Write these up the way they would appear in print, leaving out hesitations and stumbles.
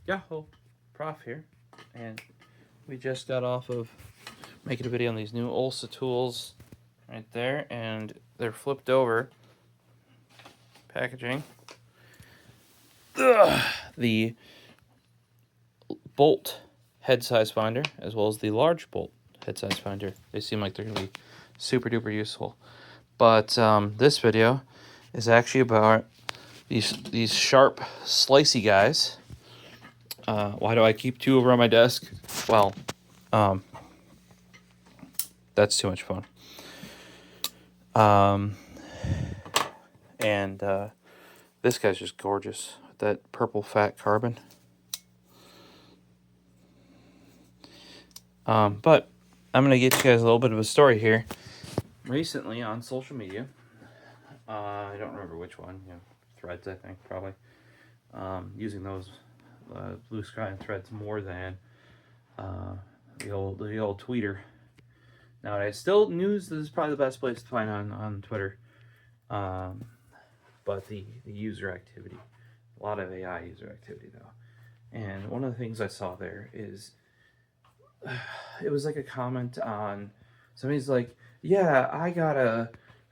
Yahoo, Prof here, and we just got off of making a video on these new Ulsa tools right there, and they're flipped over packaging. The bolt head size finder as well as the large bolt head size finder. They seem like they're going to be super duper useful. But this video is actually about these sharp slicey guys. Why do I keep two over on my desk? Well, that's too much fun. And this guy's just gorgeous. That purple fat carbon. But I'm going to get you guys a little bit of a story here. Recently on social media, I don't remember which one, Threads, I think, probably. Using those Blue Sky and Threads more than the old tweeter. Nowadays, still news is probably the best place to find on Twitter. But the user activity, a lot of AI user activity though. And one of the things I saw there is, it was like a comment on, somebody's like, yeah, I got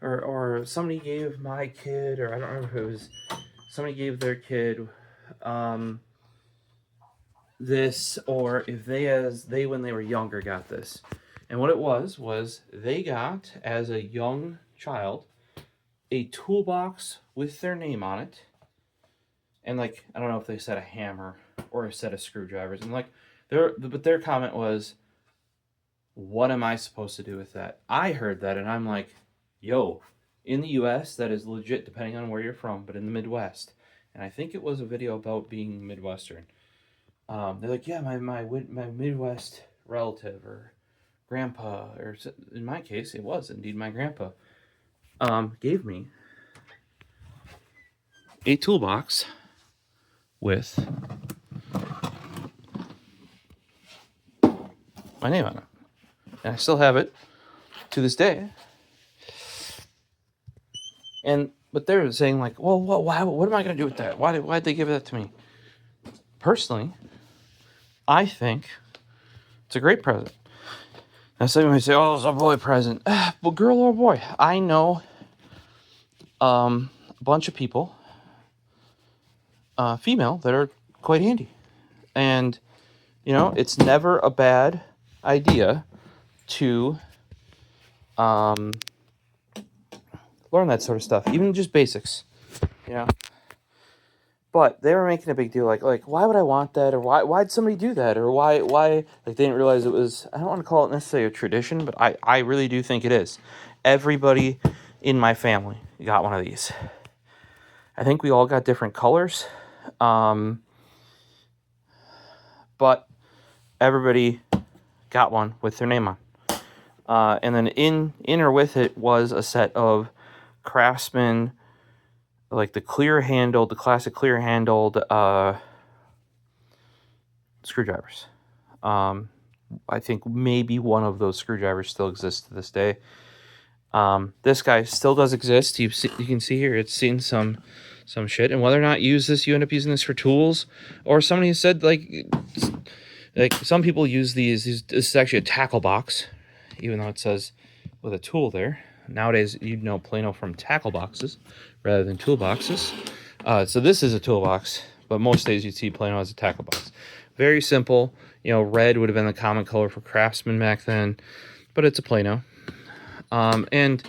or somebody gave my kid, or I don't remember if it was, somebody gave their kid this, or if they when they were younger got this. And what it was they got, as a young child, a toolbox with their name on it. And like, I don't know if they said a hammer or a set of screwdrivers. And like, their comment was, what am I supposed to do with that? I heard that and I'm like, yo, in the US, that is legit depending on where you're from, but in the Midwest. And I think it was a video about being Midwestern. They're like, yeah, my Midwest relative or grandpa, or in my case, it was indeed my grandpa, gave me a toolbox with my name on it. And I still have it to this day. But they're saying like, well, what am I going to do with that? Why'd they give that to me? Personally, I think it's a great present. Now, some might say, oh, it's a boy present. Well, girl or boy, I know a bunch of people, female, that are quite handy. And, it's never a bad idea to learn that sort of stuff, even just basics, But they were making a big deal, like why would I want that, or why'd somebody do that, or why like they didn't realize it was, I don't want to call it necessarily a tradition, but I really do think it is. Everybody in my family got one of these. I think we all got different colors, but everybody got one with their name on. And then in or with it was a set of Craftsman, like the classic clear handled screwdrivers. I think maybe one of those screwdrivers still exists to this day. This guy still does exist. You can see here, it's seen some shit. And whether or not you end up using this for tools, or somebody said like some people use these. This is actually a tackle box, even though it says with a tool there. Nowadays, you'd know Plano from tackle boxes rather than toolboxes. So this is a toolbox, but most days you'd see Plano as a tackle box. Very simple. Red would have been the common color for Craftsman back then, but it's a Plano. And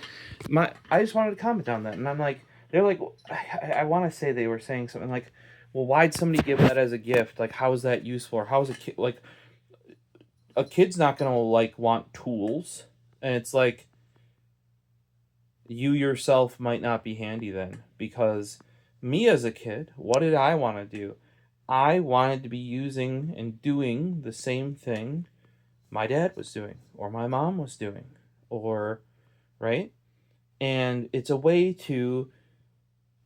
I just wanted to comment on that, and I'm like, they're like, I want to say they were saying something like, well, why'd somebody give that as a gift? Like, how is that useful? Or how is a kid, like, a kid's not gonna want tools, and it's like, you yourself might not be handy then, because me as a kid, what did I want to do? I wanted to be using and doing the same thing my dad was doing, or my mom was doing, or, right? And it's a way to,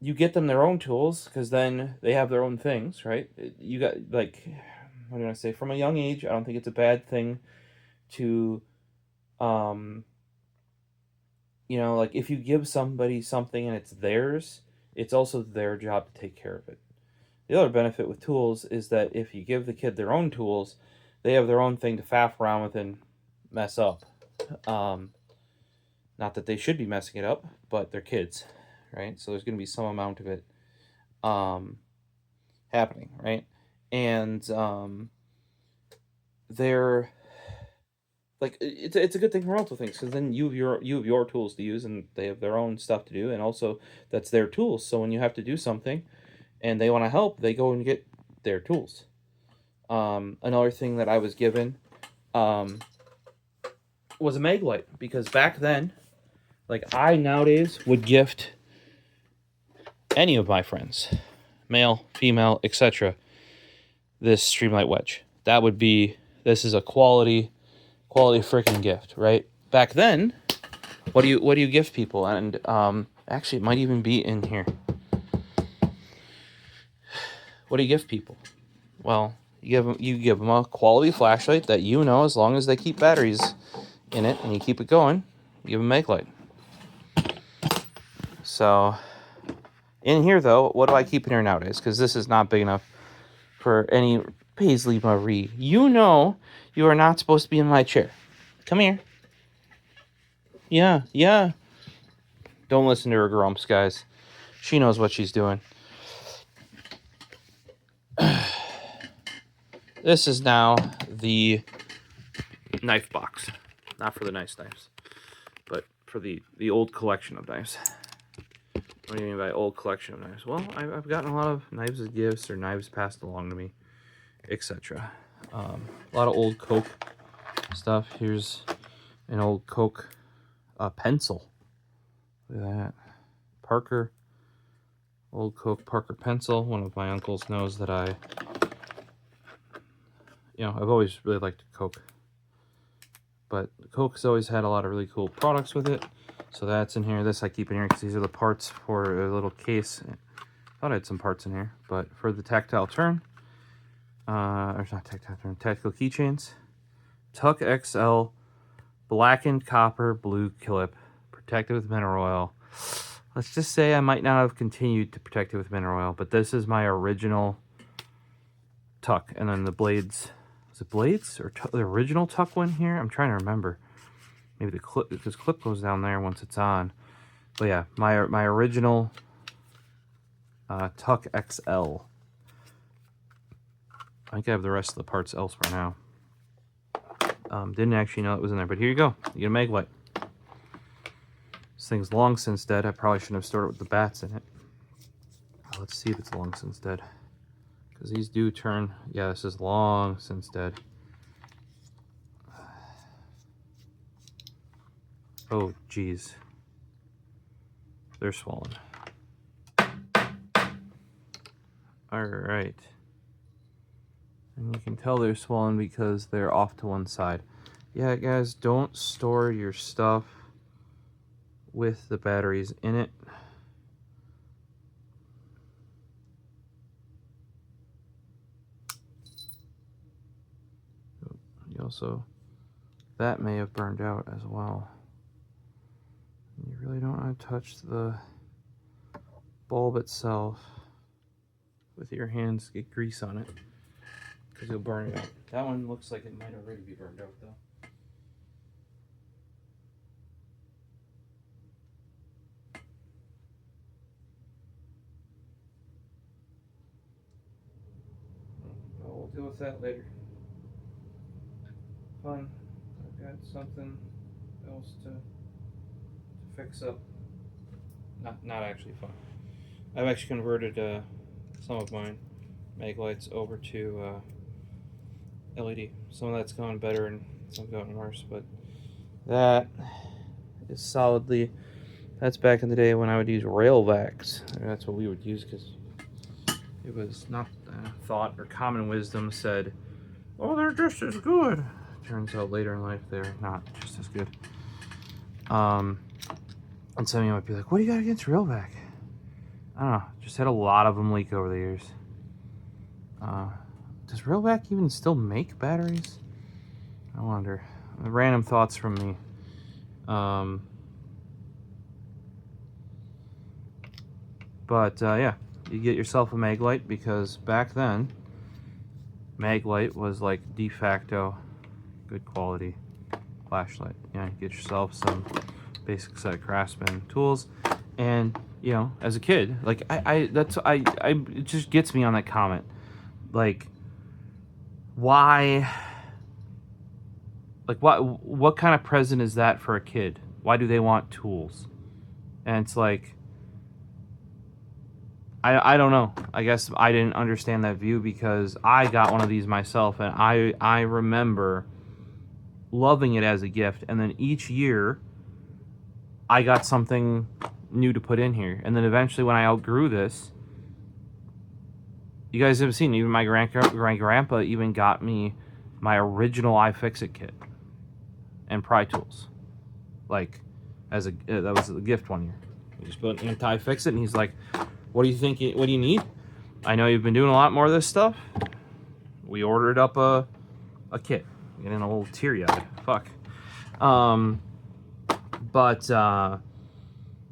you get them their own tools, because then they have their own things, right? You got, like, what do I say? From a young age, I don't think it's a bad thing to, like, if you give somebody something and it's theirs, it's also their job to take care of it. The other benefit with tools is that if you give the kid their own tools, they have their own thing to faff around with and mess up. Not that they should be messing it up, but they're kids, right? So there's going to be some amount of it happening, right? And they're like, it's a good thing for multiple things, because then you have your tools to use, and they have their own stuff to do, and also that's their tools. So when you have to do something and they want to help, they go and get their tools. Another thing that I was given was a mag light, because back then, like, I nowadays would gift any of my friends, male, female, etc., this Streamlight wedge. That would be, this is a quality freaking gift, right? Back then, what do you give people? And actually, it might even be in here. What do you give people? Well, you give them a quality flashlight that, you know, as long as they keep batteries in it and you keep it going, you give them a mag light. So in here, though, what do I keep in here nowadays? Because this is not big enough for any Paisley Marie. You know you are not supposed to be in my chair. Come here. Yeah. Don't listen to her grumps, guys. She knows what she's doing. This is now the knife box. Not for the nice knives, but for the old collection of knives. What do you mean by old collection of knives? Well, I've gotten a lot of knives as gifts, or knives passed along to me, etc. A lot of old Coke stuff. Here's an old Coke pencil. Look at that. Parker. Old Coke Parker pencil. One of my uncles knows that I've always really liked Coke. But Coke's always had a lot of really cool products with it. So that's in here. This I keep in here because these are the parts for a little case. I thought I had some parts in here. But for the tactile turn, or not tactile turn, tactical keychains. TUKK XL blackened copper blue clip, protected with mineral oil. Let's just say I might not have continued to protect it with mineral oil, but this is my original TUKK. And then the blades, was it blades or the original TUKK one here? I'm trying to remember. Maybe the clip, because clip goes down there once it's on. But yeah, my original TUKK XL. I think I have the rest of the parts elsewhere now. Didn't actually know it was in there, but here you go. You get a mag light. This thing's long since dead. I probably shouldn't have stored it with the bats in it. Let's see if it's long since dead. Because these do turn. Yeah, this is long since dead. Oh, geez. They're swollen. Alright. And you can tell they're swollen because they're off to one side. Yeah, guys, don't store your stuff with the batteries in it. You also, that may have burned out as well. You really don't want to touch the bulb itself with your hands, get grease on it, because you'll burn it out. That one looks like it might already be burned out though. Well, we'll deal with that later. Fun. I've got something else to fix up. Not actually fun. I've actually converted some of mine mag lights over to LED. Some of that's gone better and some gotten worse, but that is solidly, that's back in the day when I would use Railvacs. That's what we would use, because it was not thought, or common wisdom said, oh, they're just as good. Turns out later in life they're not just as good. And some of you might be like, what do you got against Railvac? I don't know, just had a lot of them leak over the years. Does Railvac even still make batteries? I wonder. Random thoughts from me. But yeah, you get yourself a Maglite, because back then, Maglite was like de facto good quality flashlight. You know, you get yourself some basic set of Craftsman tools, and you know, as a kid, like it just gets me on that comment, like, why, like, what kind of present is that for a kid? Why do they want tools? And it's like, I don't know. I guess I didn't understand that view, because I got one of these myself, and I remember loving it as a gift, and then each year I got something new to put in here, and then eventually when I outgrew this, you guys have seen, even my grandpa even got me my original iFixit kit and pry tools, like, as a that was a gift one year. We just put anti-fix it, and he's like, what do you think? What do you need? I know you've been doing a lot more of this stuff. We ordered up a kit. Getting a little teary-eyed. Fuck.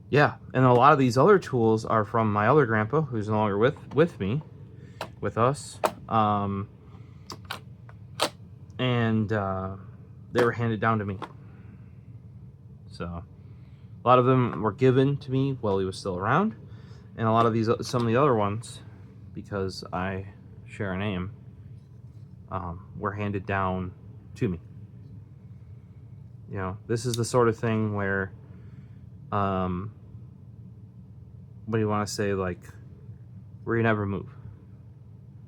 Yeah, and a lot of these other tools are from my other grandpa, who's no longer with me, with us. And they were handed down to me. So a lot of them were given to me while he was still around, and a lot of these, some of the other ones, because I share a name, were handed down to me. You know, this is the sort of thing where, what do you want to say, like, where you never move,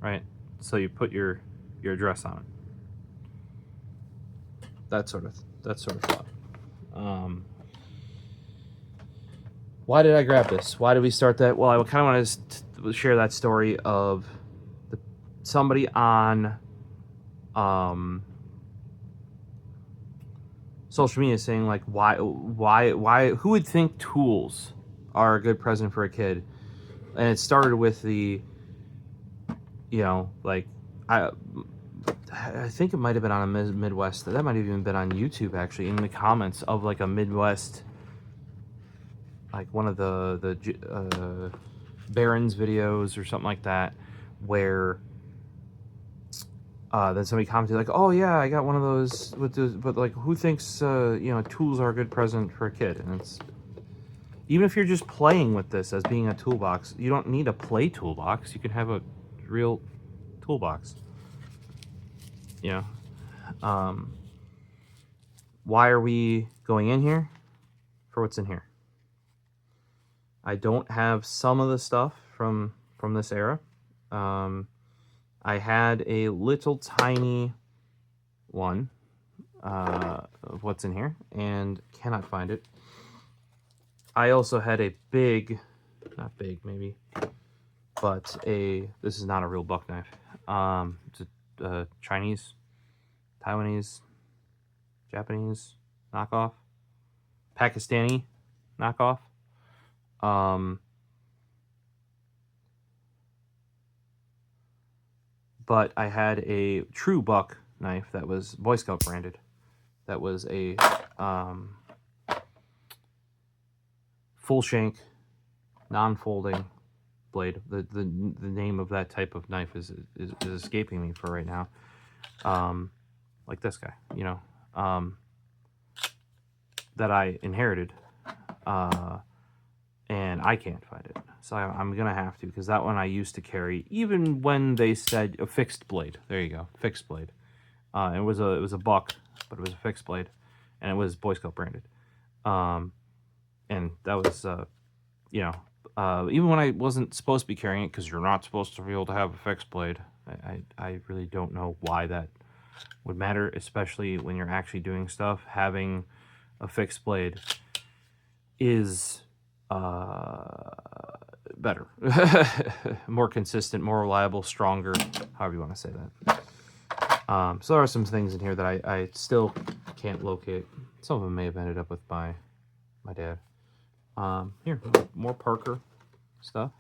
right? So you put your address on it. That sort of thought. Why did I grab this? Why did we start that? Well, I kind of want to share that story of somebody on social media saying, like, why, who would think tools are a good present for a kid? And it started with the, you know, like, I think it might have been on a Midwest, that might have even been on YouTube, actually, in the comments of, like, a Midwest, like, one of the Barron's videos or something like that, where then somebody commented, like, oh yeah, I got one of those with the, but, like, who thinks you know, tools are a good present for a kid? And it's, even if you're just playing with this as being a toolbox, you don't need a play toolbox. You can have a real toolbox. You know, why are we going in here? For what's in here. I don't have some of the stuff from this era. I had a little tiny one of what's in here, and cannot find it. I also had a big, not big maybe, but this is not a real buck knife. It's a Chinese, Taiwanese, Japanese knockoff, Pakistani knockoff. But I had a true buck knife that was Boy Scout branded. That was a full shank, non-folding blade. The name of that type of knife is escaping me for right now. Like this guy, you know, that I inherited, and I can't find it. So I'm gonna have to, because that one I used to carry even when they said a fixed blade. There you go, fixed blade. It was a buck, but it was a fixed blade, and it was Boy Scout branded. And that was, you know, even when I wasn't supposed to be carrying it, because you're not supposed to be able to have a fixed blade. I really don't know why that would matter, especially when you're actually doing stuff. Having a fixed blade is better, more consistent, more reliable, stronger, however you want to say that. So there are some things in here that I still can't locate. Some of them may have ended up with my dad. Here, more Parker stuff.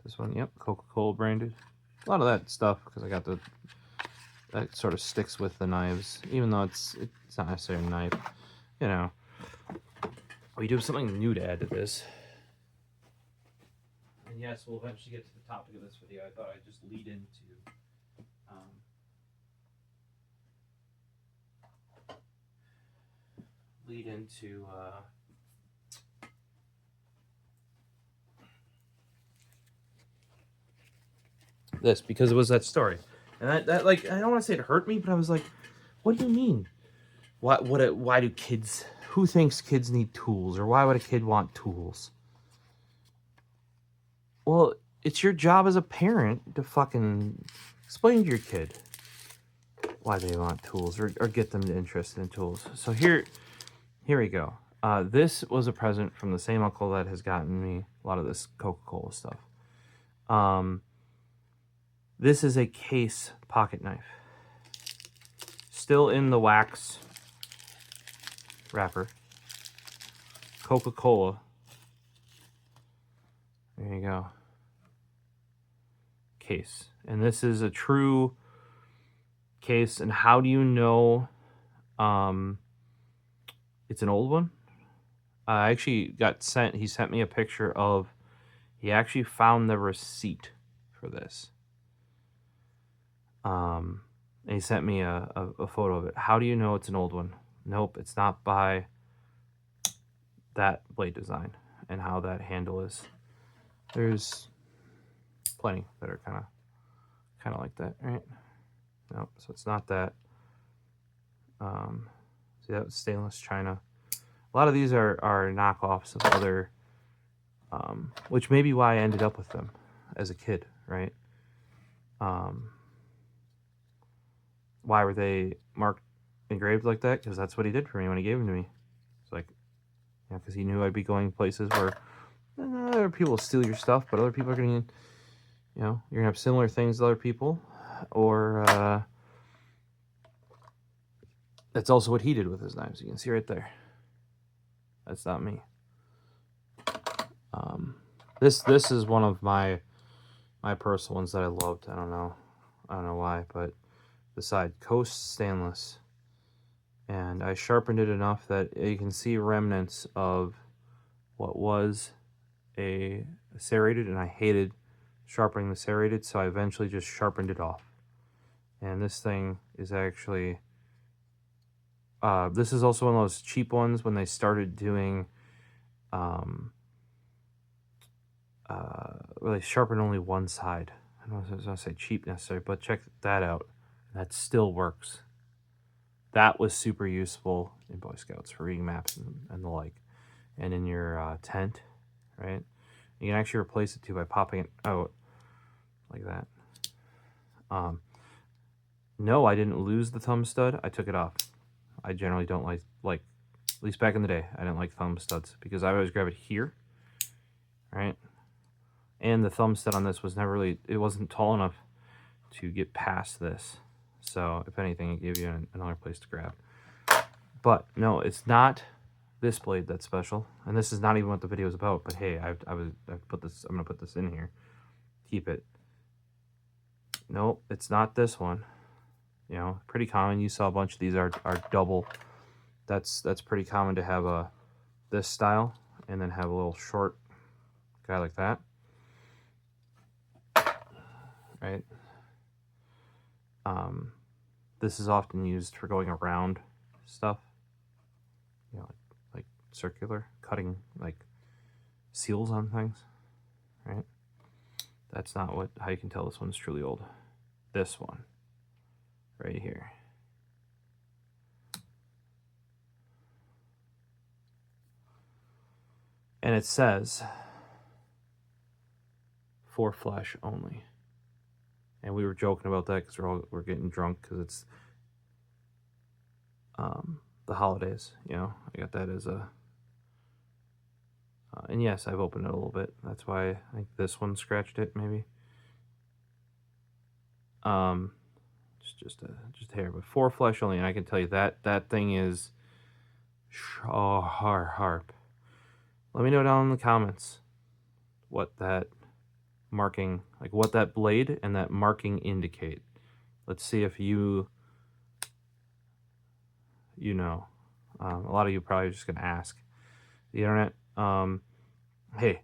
This one, yep, Coca-Cola branded. A lot of that stuff, because I got that sort of sticks with the knives, even though it's not necessarily a knife, you know. we do have something new to add to this. And yes, we'll eventually get to the topic of this video. I thought I'd just lead into this, because it was that story. And that like, I don't want to say it hurt me, but I was like, what do you mean? Why do kids, who thinks kids need tools, or why would a kid want tools? Well, it's your job as a parent to fucking explain to your kid why they want tools, or get them interested in tools. So here we go. This was a present from the same uncle that has gotten me a lot of this Coca-Cola stuff. This is a case pocket knife. Still in the wax wrapper. Coca-Cola. There you go. Case. And this is a true case. And how do you know it's an old one? I actually he sent me a picture of, he actually found the receipt for this. And he sent me a photo of it. How do you know it's an old one? Nope, it's not by that blade design and how that handle is. There's plenty that are kind of like that, right? Nope, so it's not that. See, that was stainless china. A lot of these are knockoffs of other, which may be why I ended up with them as a kid, right? Why were they engraved like that? Because that's what he did for me when he gave them to me. It's like, you know, because he knew I'd be going places where other people will steal your stuff, but other people are going to, you know, you're going to have similar things to other people. Or that's also what he did with his knives. You can see right there. That's not me. This is one of my personal ones that I loved. I don't know why, but beside Coast Stainless, and I sharpened it enough that you can see remnants of what was a serrated, and I hated sharpening the serrated, so I eventually just sharpened it off. And this thing is actually, this is also one of those cheap ones when they started doing, where they sharpen only one side. I don't know if I was going to say cheap necessarily, but check that out. That still works. That was super useful in Boy Scouts for reading maps and the like. And in your tent, right? You can actually replace it too by popping it out like that. No, I didn't lose the thumb stud. I took it off. I generally don't like, at least back in the day, I didn't like thumb studs because I always grab it here, right? And the thumb stud on this was never really, it wasn't tall enough to get past this. So if anything, it gave you another place to grab. But no, it's not this blade that's special, and this is not even what the video is about. But hey, I've put this. I'm gonna put this in here. Keep it. Nope, it's not this one. You know, pretty common. You saw a bunch of these are double. That's pretty common to have this style, and then have a little short guy like that, right? This is often used for going around stuff, you know, like circular, cutting like seals on things, right? That's not how you can tell this one's truly old. This one, right here. And it says, for flesh only. And we were joking about that because we're getting drunk because it's the holidays, you know. I got that as a and yes, I've opened it a little bit. That's why I think this one scratched it, maybe. Just a hair, but for flesh only. And I can tell you that thing is harp. Let me know down in the comments what that marking, like what that blade and that marking indicate. Let's see if you know. A lot of you probably just gonna ask, the internet, hey,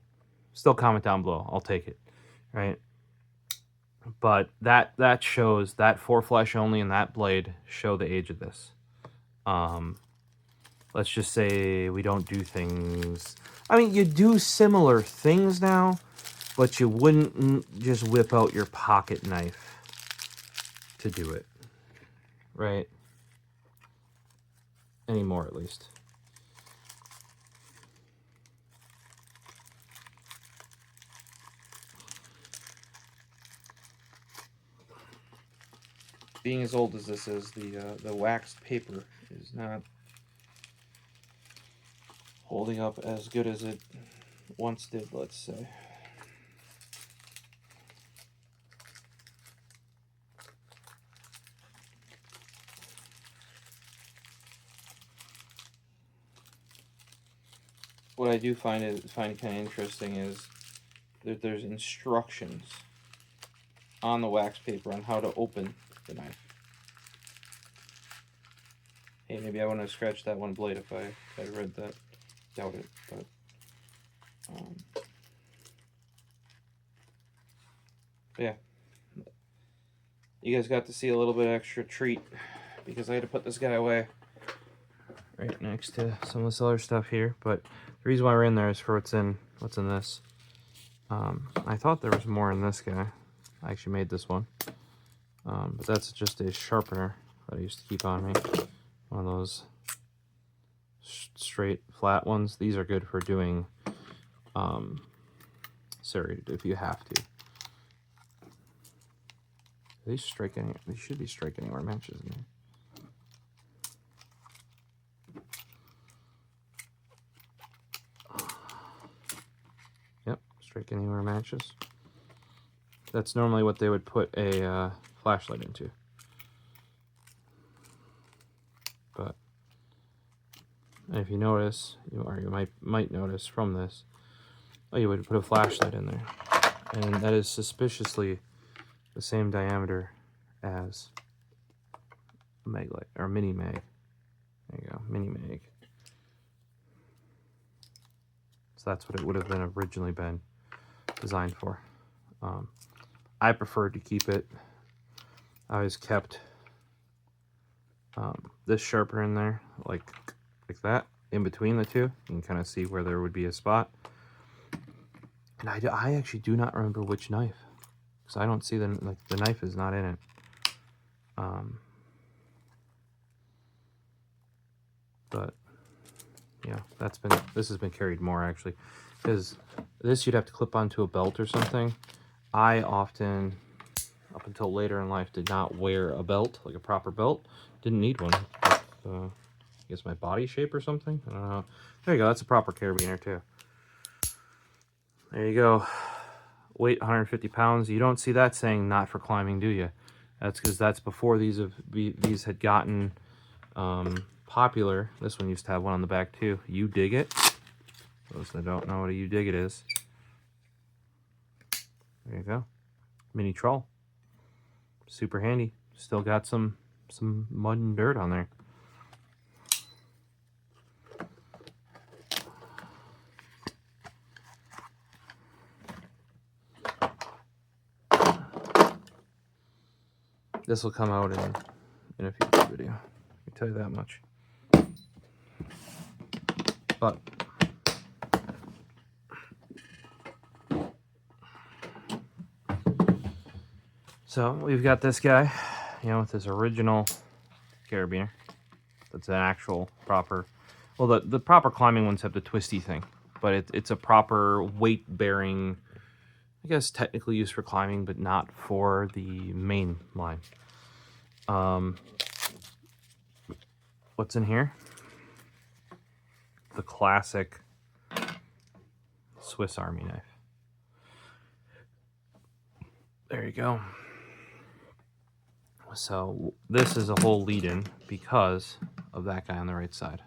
still comment down below. I'll take it, right? But that shows that 4 flesh only and that blade show the age of this. Let's just say we don't do things. I mean, you do similar things now, but you wouldn't just whip out your pocket knife to do it, right? Anymore, at least. Being as old as this is, the waxed paper is not holding up as good as it once did, let's say. What I do find kind of interesting is that there's instructions on the wax paper on how to open the knife. Hey, maybe I wouldn't have scratched that one blade if I read that. Doubt it, but yeah. You guys got to see a little bit extra treat because I had to put this guy away right next to some of this other stuff here. But the reason why we're in there is for what's in this. I thought there was more in this guy. I actually made this one, but that's just a sharpener that I used to keep on me. One of those straight flat ones. These are good for doing serrated if you have to. These strike any? They should be strike anywhere matches in there. Yep, strike anywhere matches. That's normally what they would put a flashlight into. But if you notice, or you might notice from this, you would put a flashlight in there, and that is suspiciously the same diameter as a mag light or mini mag. There you go, mini mag. So that's what it would have been originally been designed for. I preferred to keep it. I always kept this sharpener in there, like that, in between the two. You can kind of see where there would be a spot. And I actually do not remember which knife, because I don't see the knife is not in it. But yeah, this has been carried more actually, because this you'd have to clip onto a belt or something. I often, up until later in life, did not wear a belt, like a proper belt. Didn't need one. I guess my body shape or something. I don't know. There you go. That's a proper carabiner too. There you go. Weight 150 pounds. You don't see that saying not for climbing, do you? That's because that's before these had gotten popular. This one used to have one on the back too. You dig it. Those that don't know what a you dig it is. There you go. Mini trawl. Super handy. Still got some mud and dirt on there. This will come out in a future video. I can tell you that much. But so we've got this guy, with his original carabiner. That's an actual proper. Well, the proper climbing ones have the twisty thing, but it's a proper weight-bearing. I guess technically used for climbing, but not for the main line. What's in here? The classic Swiss Army knife. There you go. So this is a whole lead-in because of that guy on the right side.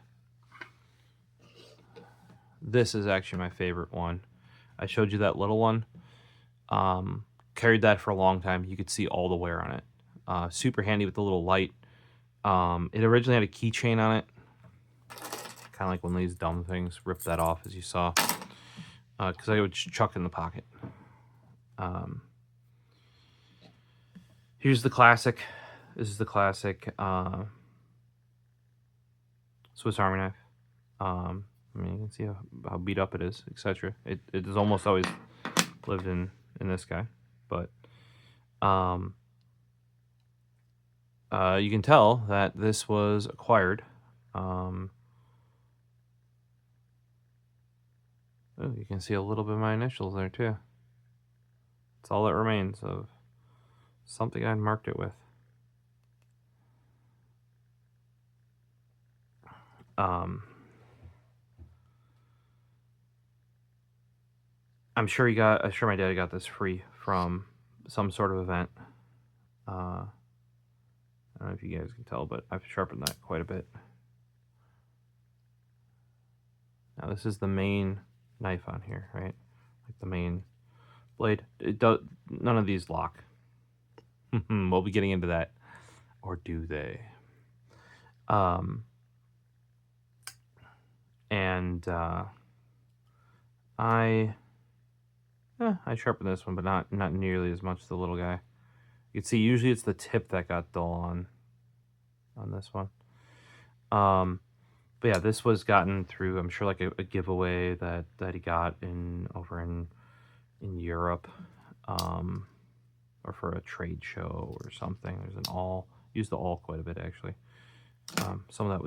This is actually my favorite one. I showed you that little one. Carried that for a long time. You could see all the wear on it. Super handy with the little light. It originally had a keychain on it. kind of like one of these dumb things. Rip that off, as you saw, because I would chuck in the pocket. Here's the classic. This is the classic Swiss Army knife. I mean, you can see how beat up it is, etc. It has almost always lived in this guy, but you can tell that this was acquired. Oh, you can see a little bit of my initials there too. It's all that remains of something I marked it with. I'm sure my dad got this free from some sort of event. I don't know if you guys can tell, but I've sharpened that quite a bit. Now this is the main knife on here, right? Like the main blade. None of these lock. We'll be getting into that. Or do they? I sharpened this one, but not nearly as much as the little guy. You can see usually it's the tip that got dull on this one. But yeah, this was gotten through, I'm sure, like a giveaway that he got over in Europe, or for a trade show or something. There's an awl. Used the awl quite a bit, actually. Some of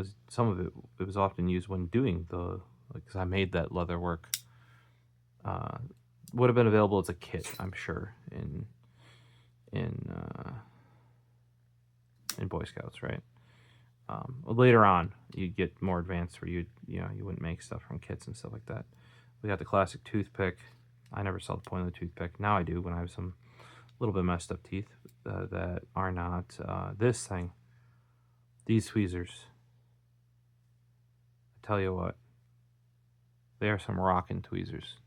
it was often used when doing because I made that leather work. Would have been available as a kit, I'm sure, in Boy Scouts, right? Later on, you get more advanced where you wouldn't make stuff from kits and stuff like that. We got the classic toothpick. I never saw the point of the toothpick. Now I do when I have some little bit messed up teeth that are not this thing. These tweezers. I tell you what, they are some rockin' tweezers.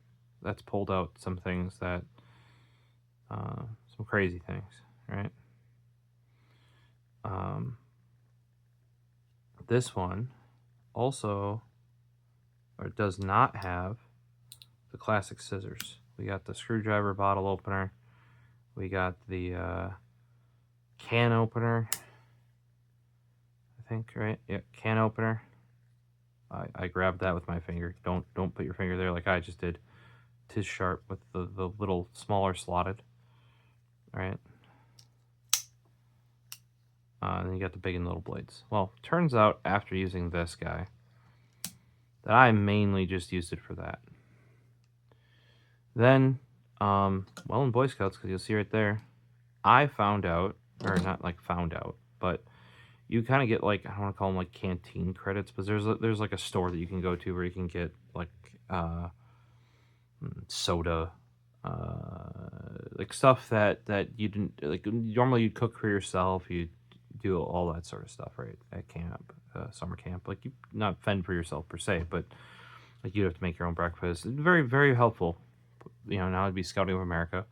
That's pulled out some things that, some crazy things, right? This one also, or does not have the classic scissors. We got the screwdriver bottle opener. We got the can opener. I think, right? Yeah, can opener. I grabbed that with my finger. Don't put your finger there like I just did. 'Tis sharp with the little smaller slotted. Right? And then you got the big and little blades. Well, turns out after using this guy that I mainly just used it for that. Then, well, in Boy Scouts, because you'll see right there, I found out, or not like found out, but you kind of get like, I don't want to call them like canteen credits, but there's like a store that you can go to where you can get like soda, like stuff that you didn't like. Normally you'd cook for yourself, you do all that sort of stuff, right? At camp, summer camp, like you not fend for yourself per se, but like you'd have to make your own breakfast. Very, very helpful. Now I'd be Scouting of America,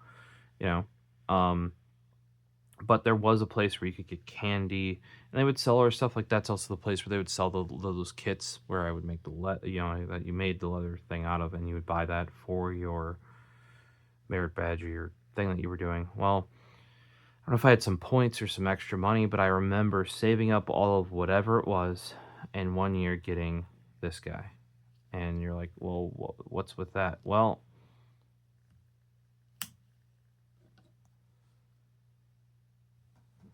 but there was a place where you could get candy, and they would sell other stuff. Like that's also the place where they would sell those kits where I would make that you made the leather thing out of, and you would buy that for your merit badge or your thing that you were doing. Well, I don't know if I had some points or some extra money, but I remember saving up all of whatever it was, and one year getting this guy. And you're like, well, what's with that? Well,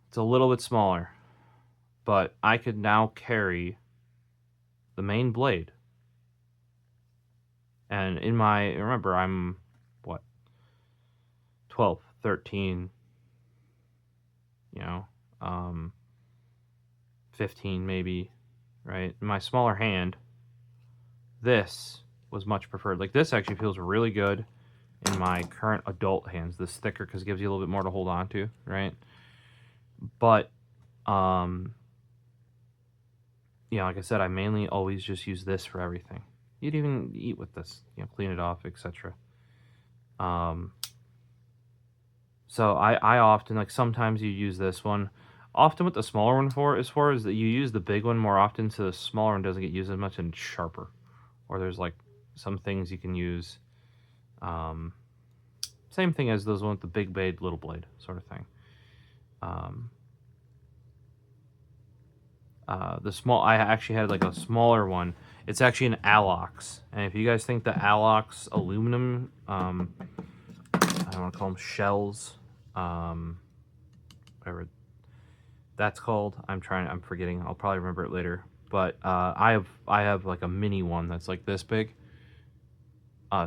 it's a little bit smaller, but I could now carry the main blade. And remember, I'm, 12, 13, 15 maybe, right? In my smaller hand, this was much preferred. Like this actually feels really good in my current adult hands. This thicker because it gives you a little bit more to hold on to, right? But, like I said, I mainly always just use this for everything. You'd even eat with this, clean it off, etc. So I often, like sometimes you use this one. Often what the smaller one is that you use the big one more often, so the smaller one doesn't get used as much and it's sharper. Or there's like some things you can use. Same thing as those ones with the big blade, little blade sort of thing. I actually had like a smaller one. It's actually an Alox, and if you guys think the Alox aluminum, I don't want to call them shells, whatever that's called. I'm forgetting. I'll probably remember it later. But I have like a mini one that's like this big,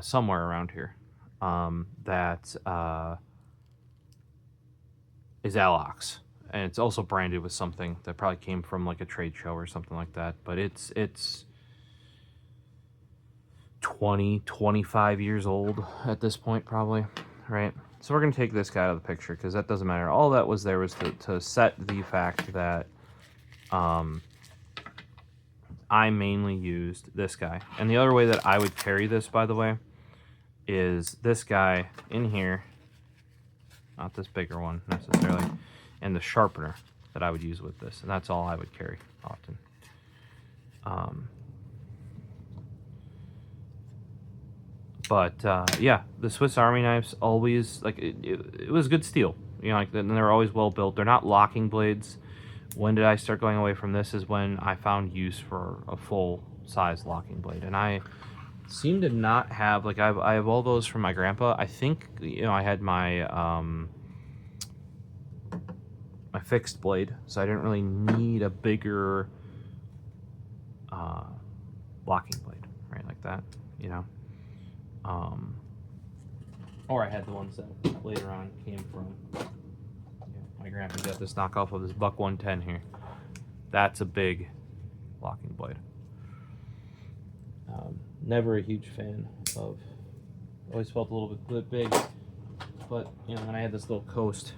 somewhere around here, that is Alox. And it's also branded with something that probably came from like a trade show or something like that. But it's 20, 25 years old at this point probably, right? So we're going to take this guy out of the picture because that doesn't matter. All that was there was to set the fact that I mainly used this guy. And the other way that I would carry this, by the way, is this guy in here, not this bigger one necessarily, and the sharpener that I would use with this. And that's all I would carry often. Yeah, the Swiss Army knives always, like, it was good steel. You know, like, and they're always well built. They're not locking blades. When did I start going away from this is when I found use for a full-size locking blade. And I seem to not have, like, I have all those from my grandpa. I think, you know, I had my, my fixed blade, so I didn't really need a bigger locking blade, right, like that, you know. Or I had the ones that later on came from, you know, my grandpa got this knockoff of this Buck 110 here. That's a big locking blade. Never a huge fan of, always felt a little bit big, but, you know, when I had this little coast,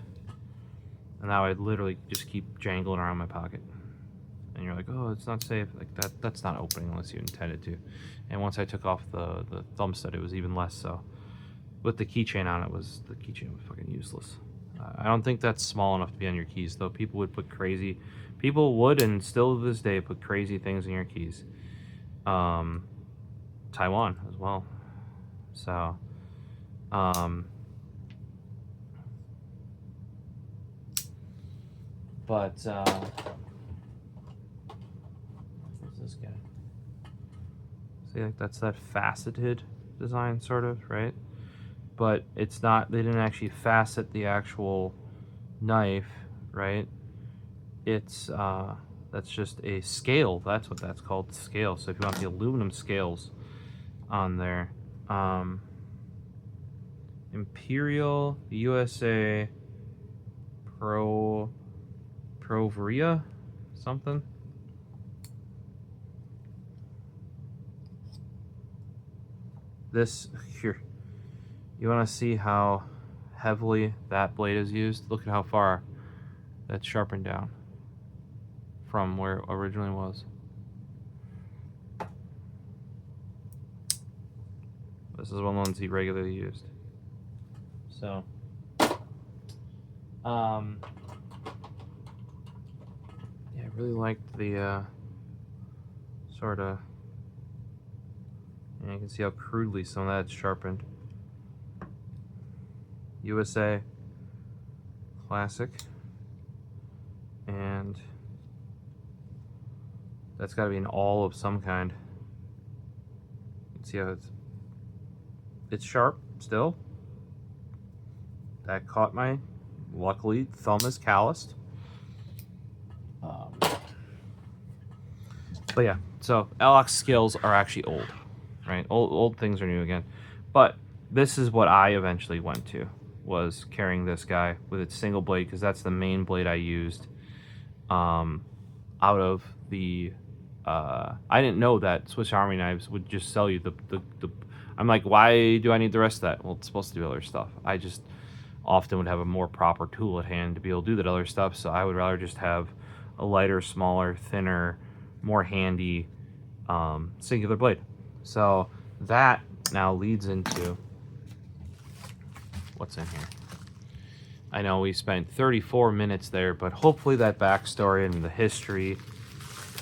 and now I'd literally just keep jangling around my pocket. And you're like, oh, it's not safe. Like, that's not opening unless you intended to. And once I took off the thumb stud, it was even less so. With the keychain on it, the keychain was fucking useless. I don't think that's small enough to be on your keys, though. People would and still to this day put crazy things in your keys. Taiwan as well. So, what's this guy? See, like, that's that faceted design, sort of, right? But it's not, they didn't actually facet the actual knife, right? It's, that's just a scale. That's what that's called, scale. So if you want the aluminum scales on there, Imperial USA Proveria, something. This here, you want to see how heavily that blade is used? Look at how far that's sharpened down from where it originally was. This is one of the ones he regularly used. So, yeah, I really liked the sort of, and you can see how crudely some of that's sharpened. USA Classic, and that's got to be an awl of some kind. You can see how it's sharp still. That caught my, luckily, thumb is calloused. But yeah, so Alox scales are actually old, right? Old things are new again. But this is what I eventually went to, was carrying this guy with its single blade, because that's the main blade I used out of the... I didn't know that Swiss Army knives would just sell you the I'm like, why do I need the rest of that? Well, it's supposed to do other stuff. I just often would have a more proper tool at hand to be able to do that other stuff, so I would rather just have a lighter, smaller, thinner, more handy singular blade. So that now leads into what's in here. I know we spent 34 minutes there, but hopefully that backstory and the history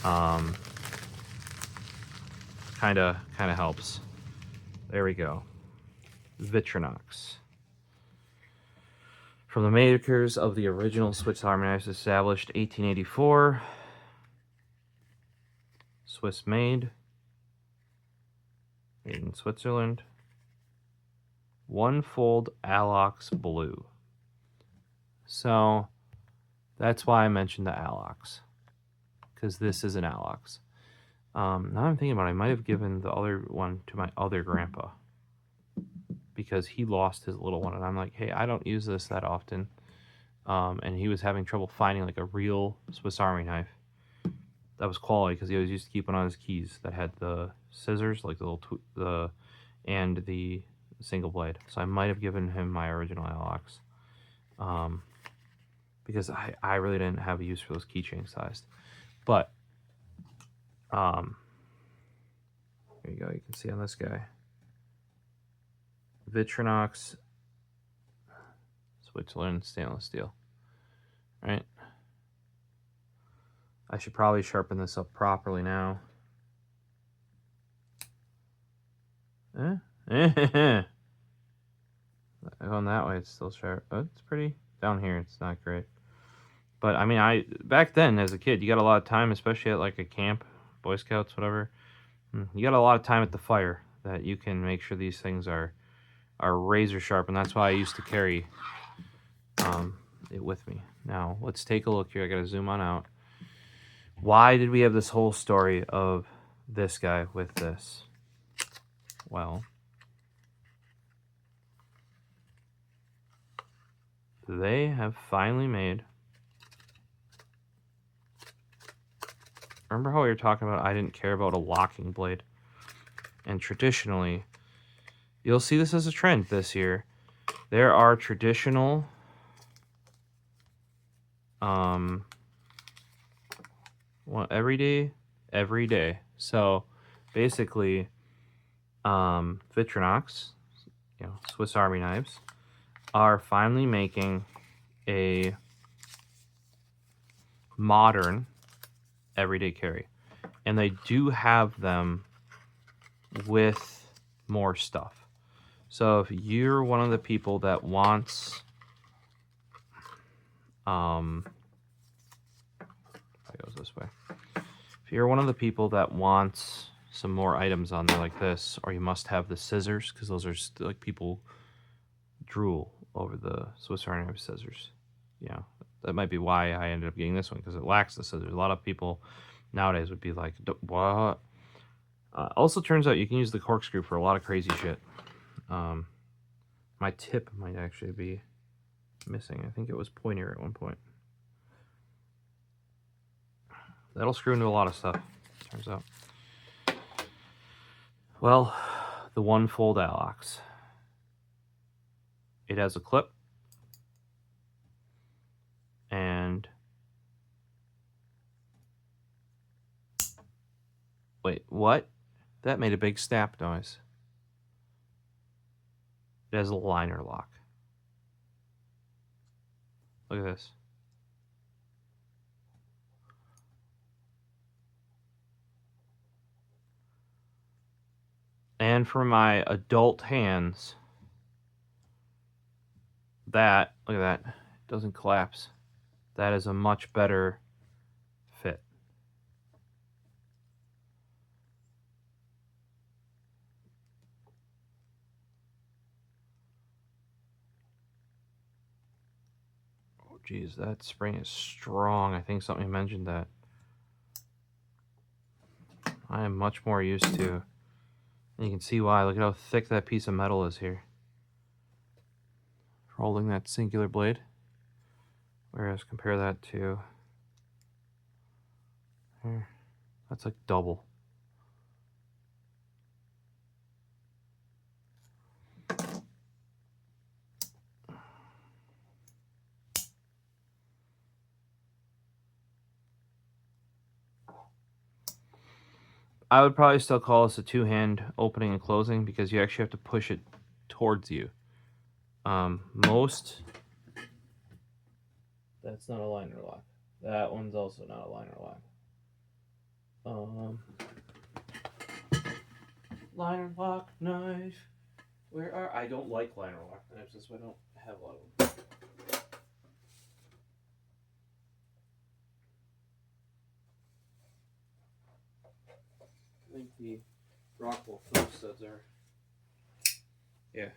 kind of helps. There we go. Victorinox. From the makers of the original Swiss Army knives, established 1884. Swiss made. Made in Switzerland. OneFold Alox Blue. So that's why I mentioned the Alox, because this is an Alox. Now I'm thinking about it, I might have given the other one to my other grandpa because he lost his little one, and I'm like, hey, I don't use this that often. And he was having trouble finding like a real Swiss Army knife that was quality, because he always used to keep one on his keys that had the scissors, like the little and the single blade. So I might have given him my original Alox. Because I really didn't have a use for those keychain sized. But, here you go, you can see on this guy. Victorinox, Switzerland, stainless steel. Right? I should probably sharpen this up properly now. Going that way, it's still sharp. Oh, it's pretty. Down here, it's not great. But I mean, back then as a kid, you got a lot of time, especially at like a camp, Boy Scouts, whatever. You got a lot of time at the fire that you can make sure these things are razor sharp, and that's why I used to carry it with me. Now let's take a look here. I gotta zoom on out. Why did we have this whole story of this guy with this? Well, they have finally made. Remember how we were talking about I didn't care about a locking blade? And traditionally, you'll see this as a trend this year. There are traditional every day. So basically, Victorinox, Swiss Army knives, are finally making a modern everyday carry, and they do have them with more stuff. So if you're one of the people that wants it goes this way. If you're one of the people that wants some more items on there like this, or you must have the scissors, because those are like people drool over the Swiss Army knife scissors. That might be why I ended up getting this one, because it lacks the scissors. A lot of people nowadays would be like, what? Also turns out you can use the corkscrew for a lot of crazy shit. My tip might actually be missing. I think it was pointier at one point. That'll screw into a lot of stuff, turns out. Well, the OneFold Alox. It has a clip. And wait, what? That made a big snap noise. It has a liner lock. Look at this. And for my adult hands, look at that, it doesn't collapse. That is a much better fit. Oh, geez, that spring is strong. I think somebody mentioned that. I am much more used to. And you can see why. Look at how thick that piece of metal is here. For holding that singular blade. Whereas compare that to here. That's like double. I would probably still call this a two-hand opening and closing, because you actually have to push it towards you. Most That's not a liner lock. That one's also not a liner lock. Liner lock knife. Where are... I don't like liner lock knives. That's why I don't have a lot of them. I think the Rockwell thumb studs are... Yeah.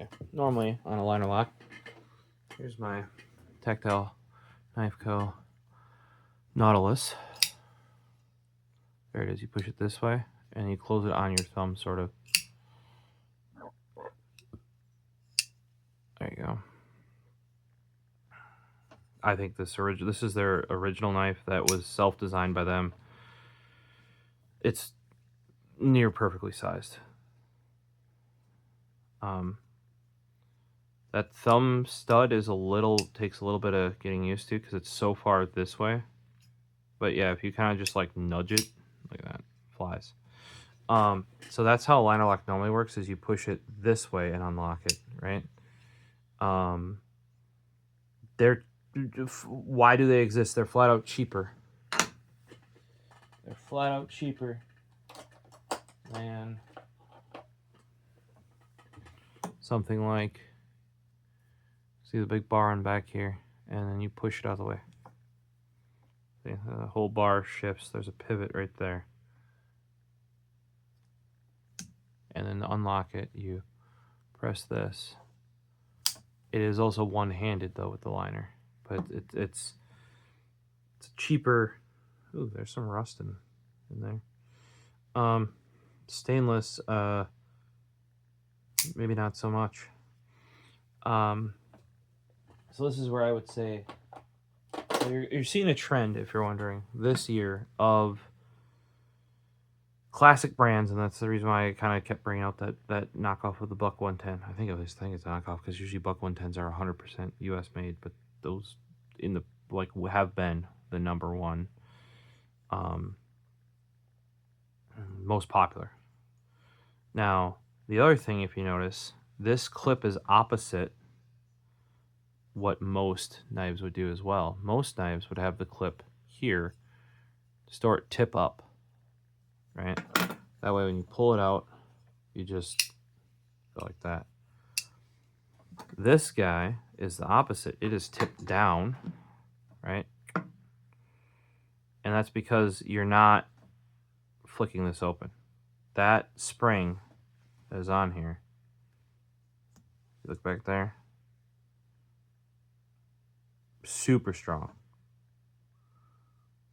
Okay. Normally on a liner lock. Here's my Tactile Knife Co. Nautilus. There it is. You push it this way, and you close it on your thumb, sort of. There you go. I think this is their original knife that was self-designed by them. It's near perfectly sized. That thumb stud is takes a little bit of getting used to because it's so far this way. But yeah, if you kind of just like nudge it, like that, flies. So that's how a liner lock normally works: is you push it this way and unlock it, right? Why do they exist? They're flat out cheaper. They're flat out cheaper than something like, see the big bar on back here, and then you push it out of the way. See, the whole bar shifts. There's a pivot right there. And then to unlock it, you press this. It is also one-handed though with the liner, but it's cheaper. Ooh, there's some rust in there. Stainless, maybe not so much. So this is where I would say, so you're seeing a trend, if you're wondering, this year of classic brands, and that's the reason why I kind of kept bringing out that knockoff of the Buck 110. I think it's a knockoff because usually Buck 110s are 100% U.S. made, but those have been the number one, most popular. Now, the other thing, if you notice, this clip is opposite what most knives would do as well. Most knives would have the clip here, store it tip up, right? That way when you pull it out, you just go like that. This guy is the opposite. It is tipped down, right? And that's because you're not flicking this open. That spring that is on here, you look back there, super strong.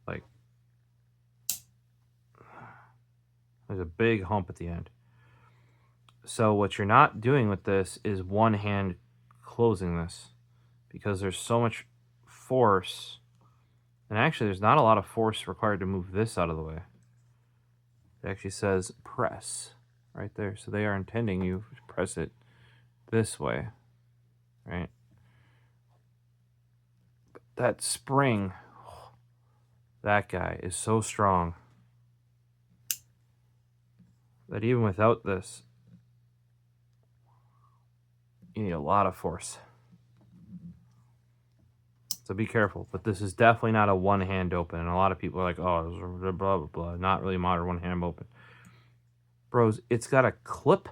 Like, there's a big hump at the end. So what you're not doing with this is one hand closing this, because there's so much force. And actually, there's not a lot of force required to move this out of the way. It actually says press right there. So they are intending you to press it this way, right? But that spring, that guy is so strong that even without this, you need a lot of force. So be careful. But this is definitely not a one-hand open. And a lot of people are like, oh, blah, blah, blah. Not really modern one-hand open. Bros, it's got a clip.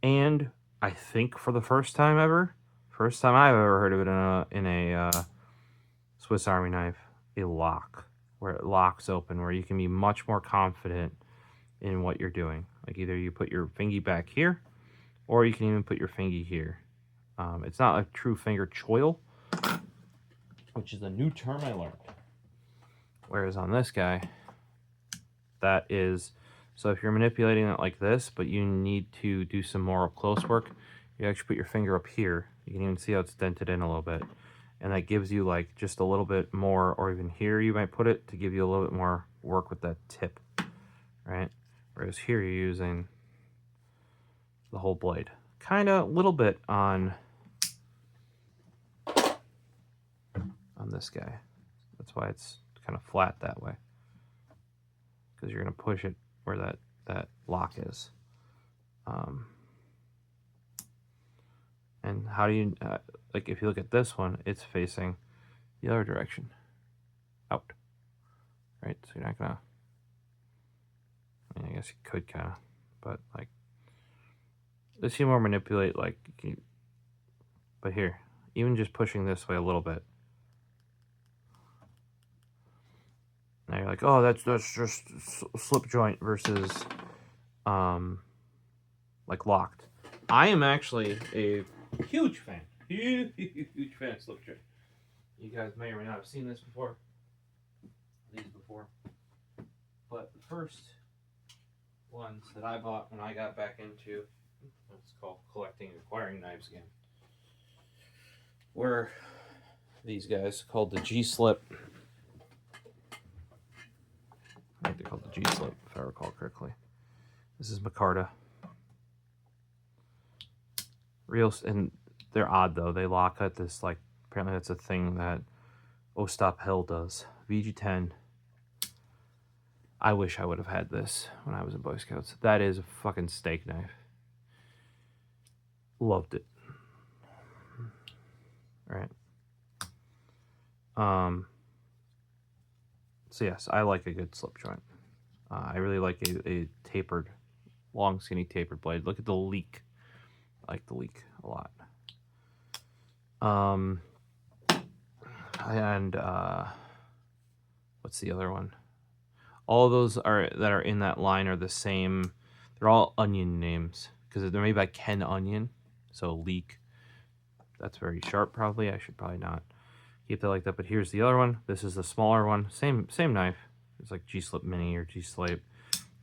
And I think for the first time I've ever heard of it in a Swiss Army knife, a lock, where it locks open, where you can be much more confident in what you're doing. Like either you put your fingy back here, or you can even put your fingy here. It's not a true finger choil, which is a new term I learned. Whereas on this guy, that is, so if you're manipulating it like this, but you need to do some more up close work, you actually put your finger up here. You can even see how it's dented in a little bit. And that gives you like just a little bit more, or even here you might put it to give you a little bit more work with that tip, right? Whereas here you're using the whole blade. Kind of a little bit on this guy. That's why it's kind of flat that way, because you're going to push it where that lock is. And how do you, like if you look at this one, it's facing the other direction, out, right? So you're not gonna, I mean, I guess you could kind of, but like, this you more manipulate, like, but here, even just pushing this way a little bit. Now you're like, oh, that's just slip joint versus, like locked. I am actually a huge fan of slip joint. You guys may or may not have seen this before, but the first ones that I bought when I got back into what's called collecting and acquiring knives again were these guys called the G-Slip. I think they're called the G-Slip, if I recall correctly. This is Micarta. Real, and they're odd though. They lock at this, like, apparently that's a thing that Ostap Hill does. VG10. I wish I would have had this when I was in Boy Scouts. That is a fucking steak knife. Loved it. Right. So yes, I like a good slip joint. I really like a tapered, long, skinny tapered blade. Look at the leak. I like the leak a lot. And what's the other one? All of those that are in that line are the same. They're all onion names because they're made by Ken Onion. So leak. That's very sharp. Probably I should probably not keep that like that. But here's the other one. This is the smaller one. Same knife. It's like G-Slip Mini or G-Slip.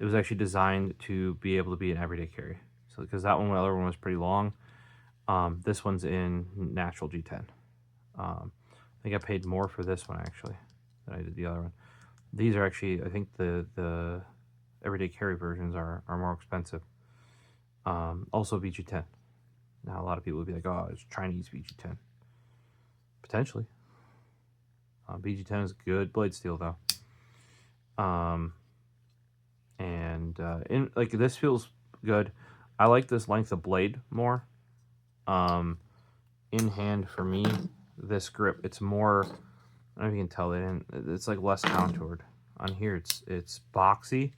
It was actually designed to be able to be an everyday carry. So because that one, the other one was pretty long. This one's in natural G10. I think I paid more for this one actually than I did the other one. These are actually, I think the everyday carry versions are more expensive. Also VG10. Now a lot of people would be like, oh, it's Chinese VG10. Potentially. VG10 is good blade steel though. In like this feels good. I like this length of blade more. In hand for me, this grip, it's more, I don't know if you can tell it, it's like less contoured. On here it's boxy,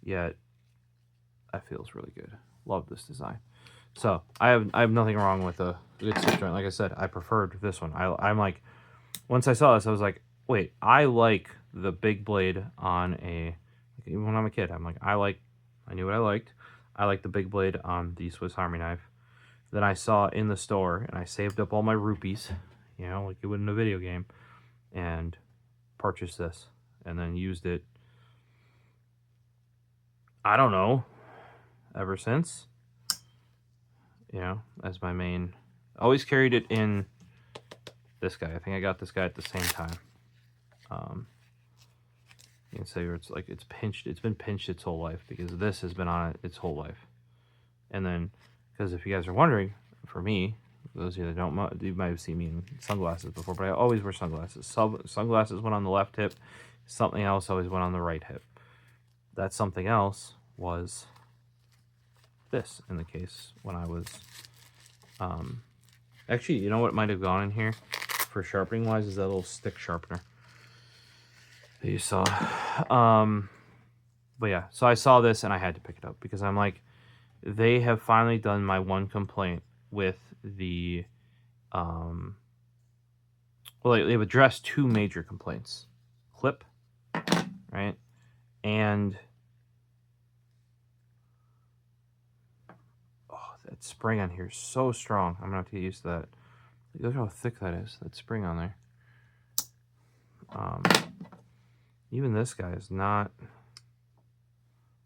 yet that feels really good. Love this design. So I have nothing wrong with a good slip joint. Like I said, I preferred this one. I'm like, once I saw this, I was like, wait, I like the big blade on a, even when I'm a kid, I'm like, I knew what I liked. I like the big blade on the Swiss Army knife. Then I saw in the store, and I saved up all my rupees, you know, like you would in a video game, and purchased this, and then used it, I don't know, ever since, you know, as my main. Always carried it in this guy. I think I got this guy at the same time. You can say it's like it's pinched. It's been pinched its whole life because this has been on it its whole life. And then, because if you guys are wondering, for me, those of you that don't, you might have seen me in sunglasses before, but I always wear sunglasses. Sunglasses went on the left hip. Something else always went on the right hip. That something else was this in the case when I was, actually, you know what might have gone in here for sharpening wise is that little stick sharpener that you saw. But yeah, so I saw this and I had to pick it up because I'm like, they have finally done my one complaint with the, well, they've addressed two major complaints. Clip, right? And, oh, that spring on here is so strong. I'm going to have to get used to that. Look how thick that is, that spring on there. Even this guy is not,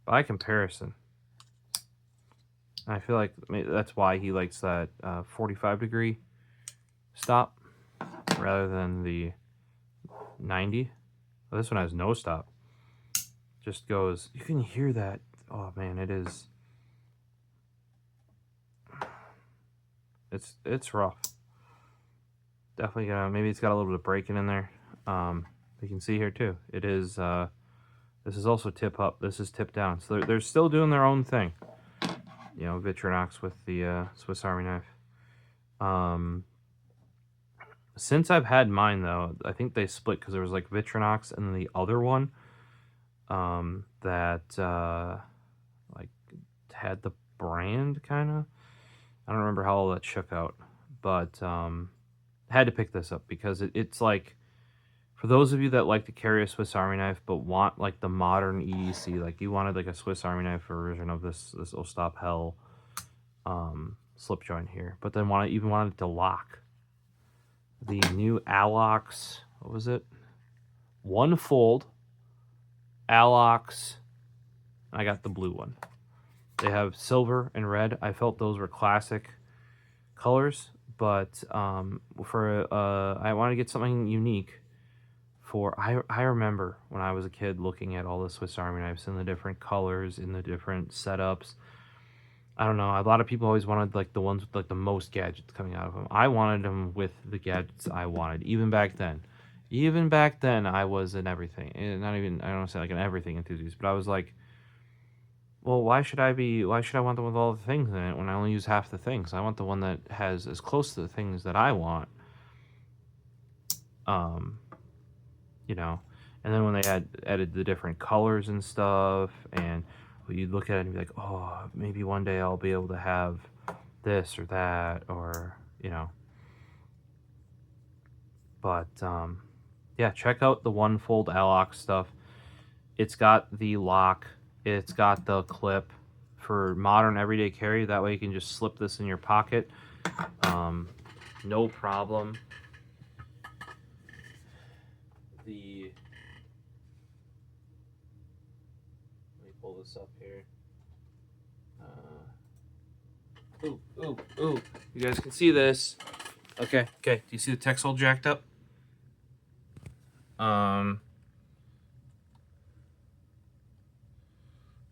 by comparison, I feel like that's why he likes that 45 degree stop rather than the 90. Well, this one has no stop. Just goes, you can hear that. Oh man, it is. It's rough. Definitely maybe it's got a little bit of breaking in there. You can see here too. It is, this is also tip up. This is tip down. So they're still doing their own thing. You know, Victorinox with the Swiss Army knife. Since I've had mine though, I think they split because there was like Victorinox and then the other one that like had the brand kind of. I don't remember how all that shook out, but had to pick this up because it's like, for those of you that like to carry a Swiss Army knife but want like the modern EDC, like you wanted like a Swiss Army knife version of this Ostap Hell slip joint here, but then wanted it to lock. The new Alox, what was it? OneFold, Alox. I got the blue one. They have silver and red. I felt those were classic colors, but for I want to get something unique. I remember when I was a kid looking at all the Swiss Army knives in the different colors, in the different setups. I don't know. A lot of people always wanted like the ones with like the most gadgets coming out of them. I wanted them with the gadgets I wanted, even back then. Even back then, I was an everything. Not even, I don't want to say like an everything enthusiast, but I was like, well, why should I want the one with all the things in it when I only use half the things? I want the one that has as close to the things that I want. You know, and then when they added the different colors and stuff, and you'd look at it and be like, oh, maybe one day I'll be able to have this or that, or, you know. But, yeah, check out the OneFold Alox stuff. It's got the lock. It's got the clip for modern everyday carry. That way you can just slip this in your pocket. No problem. Let me pull this up here. Ooh. You guys can see this. Okay. Do you see the text hole jacked up?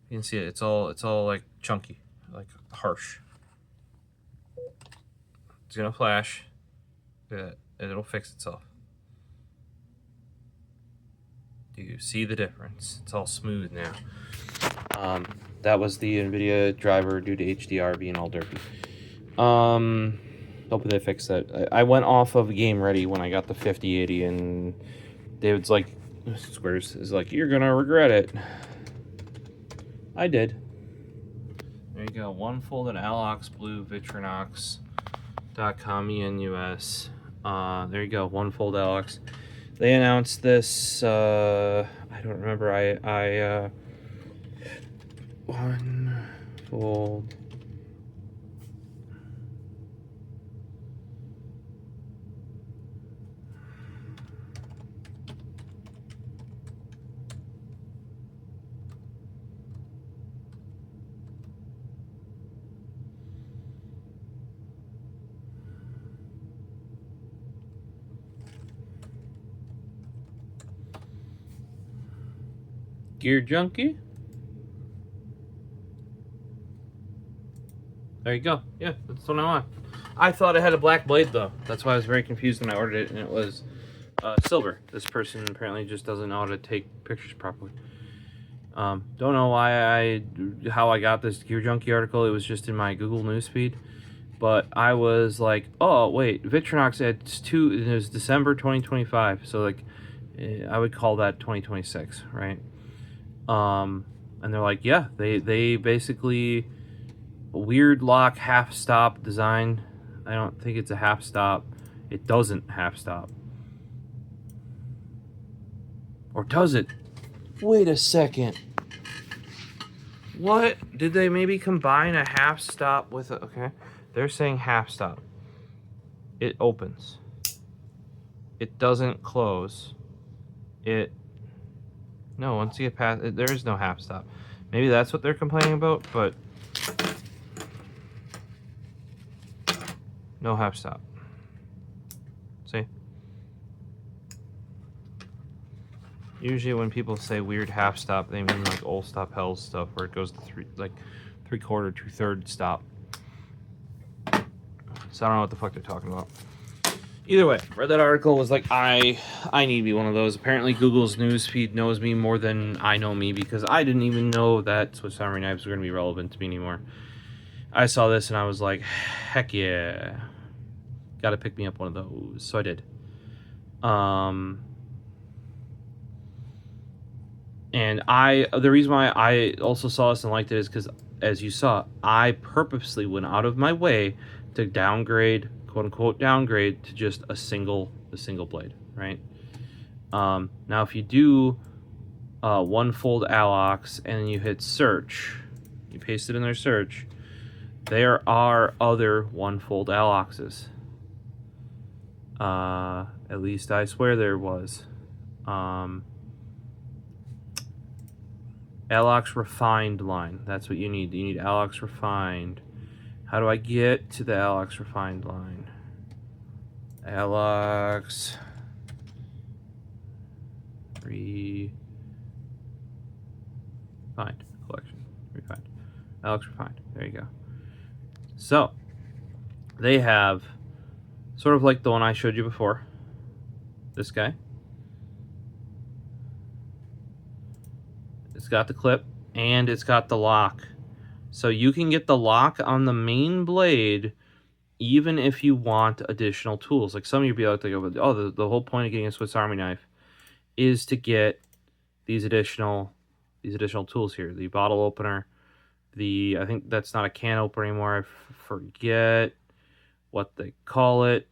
You can see it. It's all like chunky, like harsh. It's gonna flash. It'll fix itself. Do you see the difference? It's all smooth now. That was the NVIDIA driver due to HDR being all dirty. Hopefully they fixed that. I went off of Game Ready when I got the 5080, and David's like, Squares is like, you're gonna regret it. I did. There you go. OneFold and Alox Blue Victorinox.com ENUS. There you go. OneFold Alox. They announced this. I don't remember. OneFold. Gear Junkie. There you go. Yeah, that's what I want. I thought it had a black blade though. That's why I was very confused when I ordered it, and it was silver. This person apparently just doesn't know how to take pictures properly. Don't know how I got this Gear Junkie article. It was just in my Google newsfeed. But I was like, oh wait, Victorinox had two. It was December 2025, so like, I would call that 2026, right? And they're like, yeah, they basically weird lock half stop design. I don't think it's a half stop. It doesn't half stop. Or does it? Wait a second. What? Did they maybe combine a half stop with a... Okay. They're saying half stop. It opens. It doesn't close. No, once you get past... There is no half stop. Maybe that's what they're complaining about, but... No half stop. See? Usually when people say weird half stop, they mean like old stop hell stuff where it goes to three-quarter, two-third stop. So I don't know what the fuck they're talking about. Either way, read that article, was like, I need to be one of those. Apparently Google's newsfeed knows me more than I know me, because I didn't even know that Swiss Army knives were going to be relevant to me anymore. I saw this and I was like, heck yeah. Got to pick me up one of those. So I did. And the reason why I also saw this and liked it is because, as you saw, I purposely went out of my way to downgrade, quote unquote, downgrade to just a single blade, right? Now, if you do OneFold Alox and you hit search, you paste it in their search, there are other OneFold Aloxes. At least I swear there was. Alox Refined line. That's what you need. You need Alox Refined. How do I get to the Alox Refined line? Alox Refined collection. Refined. Alox Refined. There you go. So, they have sort of like the one I showed you before. This guy. It's got the clip and it's got the lock. So you can get the lock on the main blade even if you want additional tools. Like some of you be like, oh, the whole point of getting a Swiss Army knife is to get these additional tools here. The bottle opener, I think that's not a can opener anymore. I forget what they call it.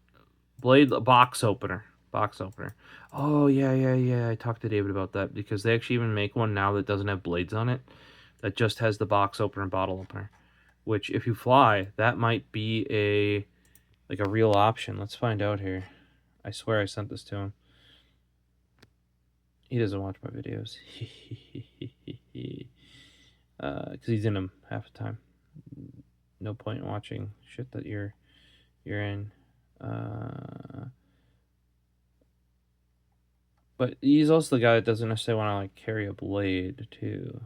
Box opener. Oh, yeah. I talked to David about that because they actually even make one now that doesn't have blades on it. That just has the box opener and bottle opener. Which, if you fly, that might be a real option. Let's find out here. I swear I sent this to him. He doesn't watch my videos. Because he's in them half the time. No point in watching shit that you're in. But he's also the guy that doesn't necessarily want to carry a blade too.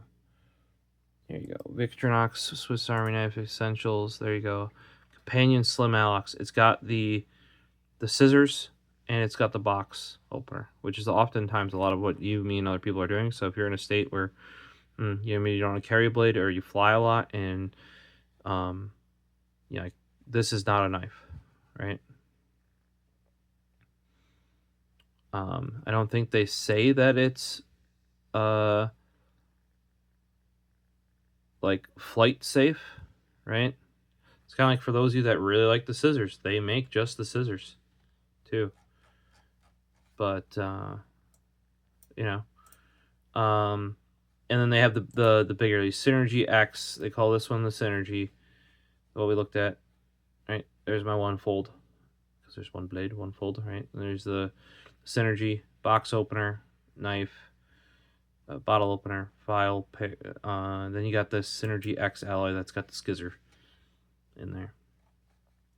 There you go. Victorinox Swiss Army Knife Essentials. There you go. Companion Slim Alox. It's got the scissors and it's got the box opener, which is oftentimes a lot of what you, me, and other people are doing. So if you're in a state where you don't want to carry a blade or you fly a lot and this is not a knife, right? I don't think they say that it's flight safe, right? It's kind of like for those of you that really like the scissors, they make just the scissors too. But and then they have the bigger, the Synergy X. They call this one the Synergy. What we looked at, right? There's my OneFold because there's one blade, OneFold, right? And there's the Synergy box opener, knife, bottle opener, file. Then you got the Synergy X alloy that's got the skizzer in there.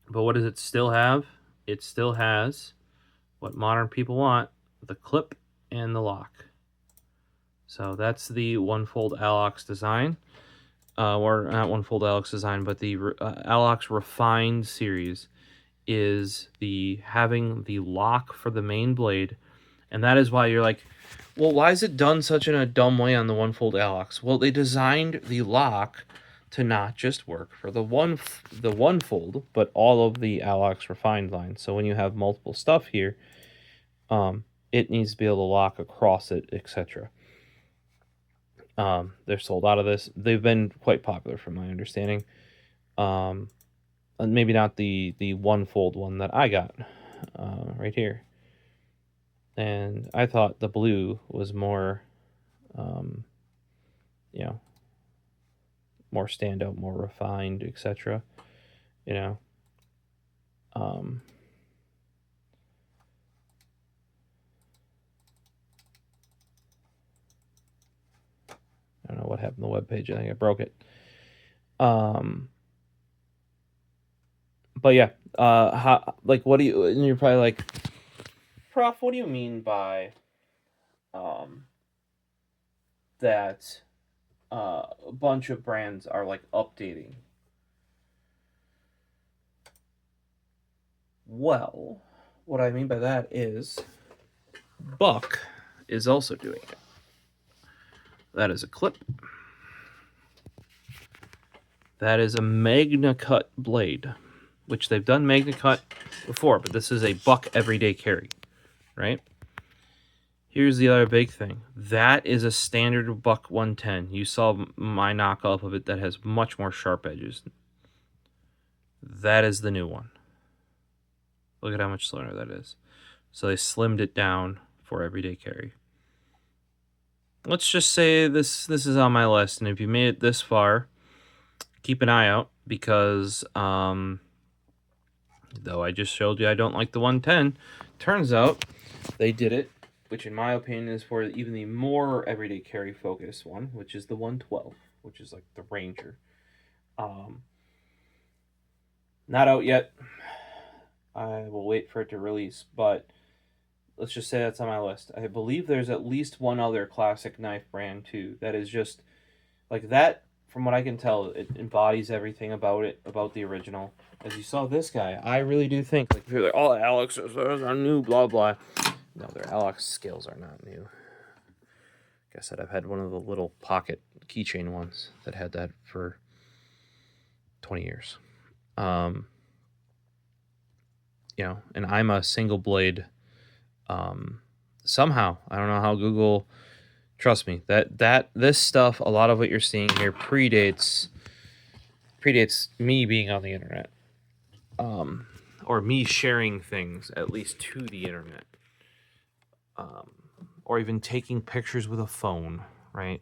But what does it still have? It still has what modern people want: the clip and the lock. So that's the OneFold Alox design. Or not OneFold Alox design, but the Alox Refined series is having the lock for the main blade. And that is why you're like, well, why is it done such in a dumb way on the OneFold Alox? Well, they designed the lock to not just work for the OneFold, but all of the Alox Refined line. So when you have multiple stuff here, it needs to be able to lock across it, etc. They're sold out of this. They've been quite popular from my understanding. And maybe not the OneFold one that I got right here. And I thought the blue was more, more standout, more refined, etc. I don't know what happened to the webpage. I think I broke it. But yeah, what do you? And you're probably like, Prof, what do you mean by that a bunch of brands are updating? Well, what I mean by that is Buck is also doing it. That is a clip. That is a Magna Cut blade. which they've done MagnaCut before, but this is a buck everyday carry, right? Here's the other big thing. That is a standard buck 110. You saw my knockoff of it that has much more sharp edges. That is the new one. Look at how much slimmer that is. So they slimmed it down for everyday carry. Let's just say this is on my list, and if you made it this far, keep an eye out, because though I just showed you I don't like the 110, turns out they did it, which in my opinion is for even the more everyday carry focused one, which is the 112, which is like the Ranger. Not out yet. I will wait for it to release, but let's just say that's on my list. I believe there's at least one other classic knife brand too that is just like that. From what I can tell, it embodies everything about it, about the original. As you saw this guy, I really do think, like, if you're like, all Alox are new, blah, blah. No, their Alox scales are not new. Like I said, I've had one of the little pocket keychain ones that had that for 20 years. You know, and I'm a single blade. Somehow, I don't know how Google... Trust me, this stuff, a lot of what you're seeing here predates me being on the internet, or me sharing things at least to the internet, or even taking pictures with a phone. Right?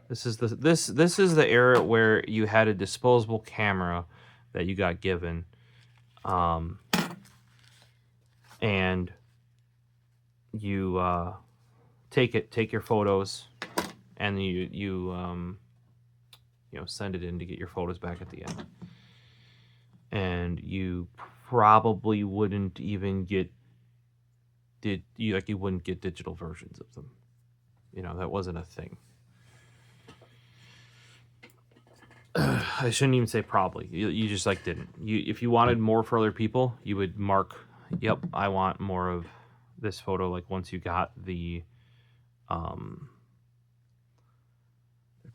This is the era where you had a disposable camera that you got given, and you take your photos, and you send it in to get your photos back at the end. And you probably wouldn't even get you wouldn't get digital versions of them. You know, that wasn't a thing. I shouldn't even say probably. You just didn't. If you wanted more for other people, you would mark, yep, I want more of this photo. Like once you got the there'd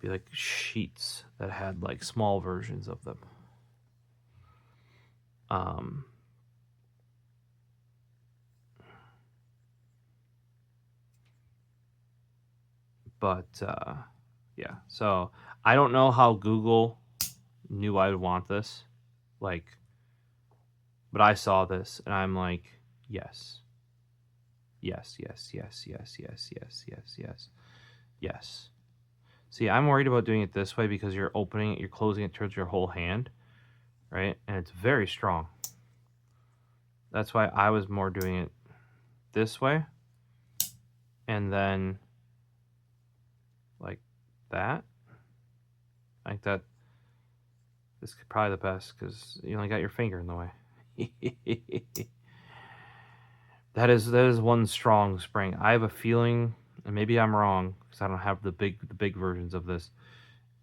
be like sheets that had like small versions of them. Yeah, so I don't know how Google knew I would want this, but I saw this and I'm like, yes. See, I'm worried about doing it this way because you're opening it, you're closing it towards your whole hand, right? And it's very strong. That's why I was more doing it this way, and then like that. Like that. This is probably the best because you only got your finger in the way. That is one strong spring. I have a feeling, and maybe I'm wrong because I don't have the big versions of this.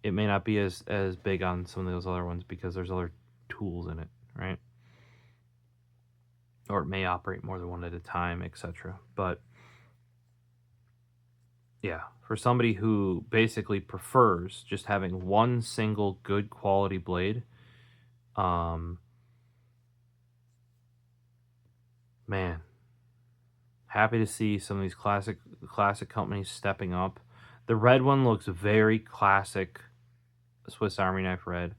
It may not be as big on some of those other ones because there's other tools in it, right? Or it may operate more than one at a time, etc. But yeah, for somebody who basically prefers just having one single good quality blade, man, happy to see some of these classic companies stepping up. The red one looks very classic Swiss Army knife red.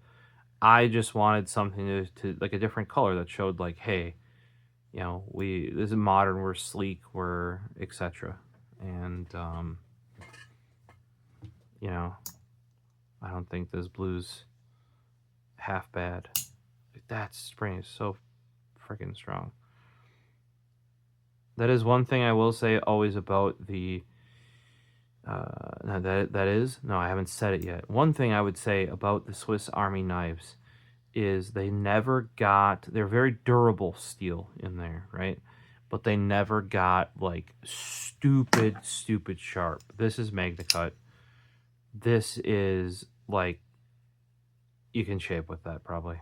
I just wanted something to like a different color that showed like, hey, you know, this is modern, we're sleek, we're etc. And you know, I don't think this blue's half bad. That spring is so freaking strong. That is one thing I will say always about the I haven't said it yet. One thing I would say about the Swiss Army knives is they're very durable steel in there, right? But they never got like stupid sharp. This is MagnaCut. This is like, you can shape with that probably.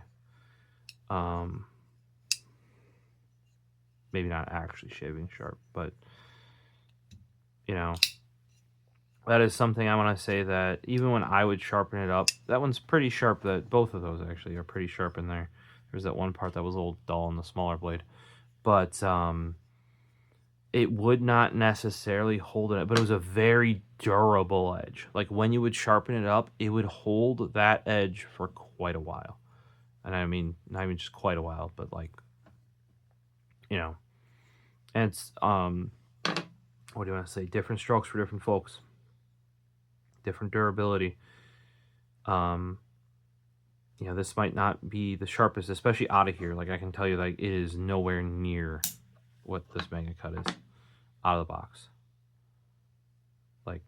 Maybe not actually shaving sharp, but you know, that is something I want to say that even when I would sharpen it up, that one's pretty sharp. That both of those actually are pretty sharp in there. There's that one part that was a little dull on the smaller blade. But it would not necessarily hold it, but it was a very durable edge. Like when you would sharpen it up, it would hold that edge for quite a while. And I mean, not even just quite a while, but like, you know, and it's, what do you want to say? Different strokes for different folks, different durability. You know, this might not be the sharpest, especially out of here. Like I can tell you, like it is nowhere near what this Mega Cut is out of the box. Like,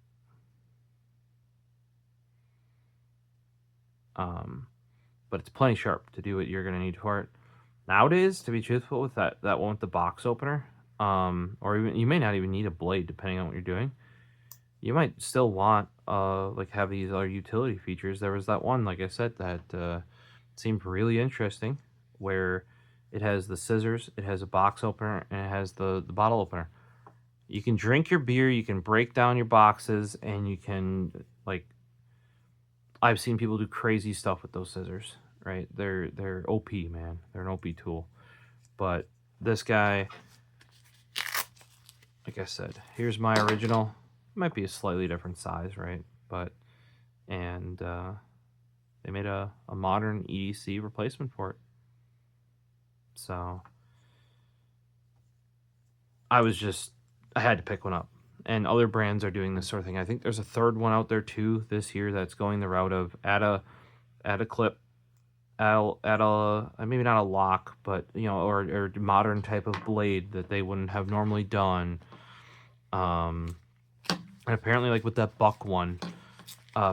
but it's plenty sharp to do what you're gonna need for it. Nowadays, to be truthful, with that one with the box opener, or even you may not even need a blade depending on what you're doing. You might still want like have these other utility features. There was that one, like I said, that seemed really interesting, where it has the scissors, it has a box opener, and it has the bottle opener. You can drink your beer, you can break down your boxes, and you can, like, I've seen people do crazy stuff with those scissors, right? They're OP, man. They're an OP tool. But this guy, like I said, here's my original. It might be a slightly different size, right? But, and they made a modern EDC replacement for it. So I had to pick one up. And other brands are doing this sort of thing. I think there's a third one out there too this year that's going the route of add a clip, add a maybe not a lock, but you know, or modern type of blade that they wouldn't have normally done. And apparently, like with that Buck one,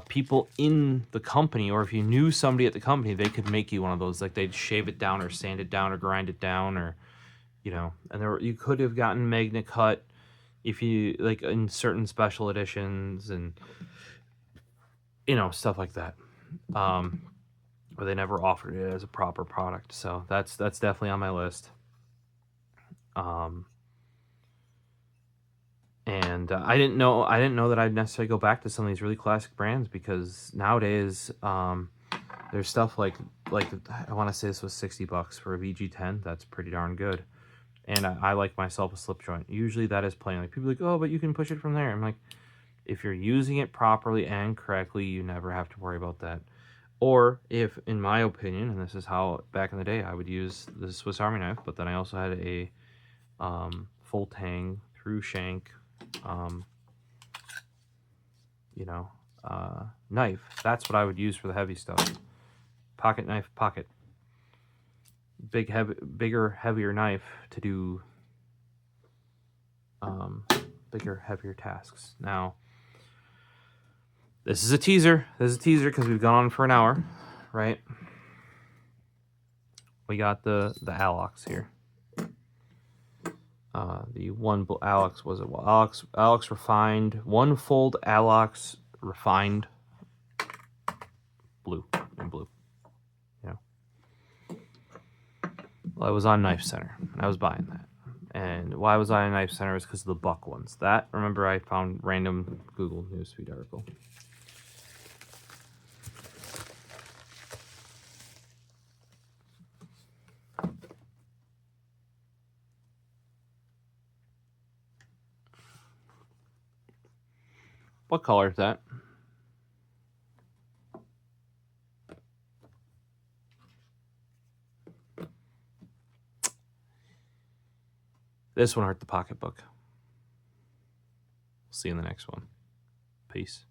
people in the company, or if you knew somebody at the company, they could make you one of those. Like they'd shave it down or sand it down or grind it down, or you know, and you could have gotten Magna Cut if you like in certain special editions and you know, stuff like that. But they never offered it as a proper product, so that's definitely on my list. And I didn't know that I'd necessarily go back to some of these really classic brands, because nowadays there's stuff like I want to say this was $60 for a VG10. That's pretty darn good. And I like myself a slip joint. Usually that is plenty. Like people are like, oh, but you can push it from there. I'm like, if you're using it properly and correctly, you never have to worry about that. Or if, in my opinion, and this is how back in the day I would use the Swiss Army knife, but then I also had a full tang through shank, you know, knife. That's what I would use for the heavy stuff. Pocket knife, pocket. Bigger, heavier knife to do bigger, heavier tasks. Now, this is a teaser. This is a teaser because we've gone on for an hour, right? We got the Alox here. The one Alox was it? Well, Alox Refined, OneFold Alox Refined blue and blue. You know, well, I was on Knife Center and I was buying that. And why was I on Knife Center was because of the Buck ones. That, remember, I found random Google Newsfeed article. What color is that? This one hurt the pocketbook. See you in the next one. Peace.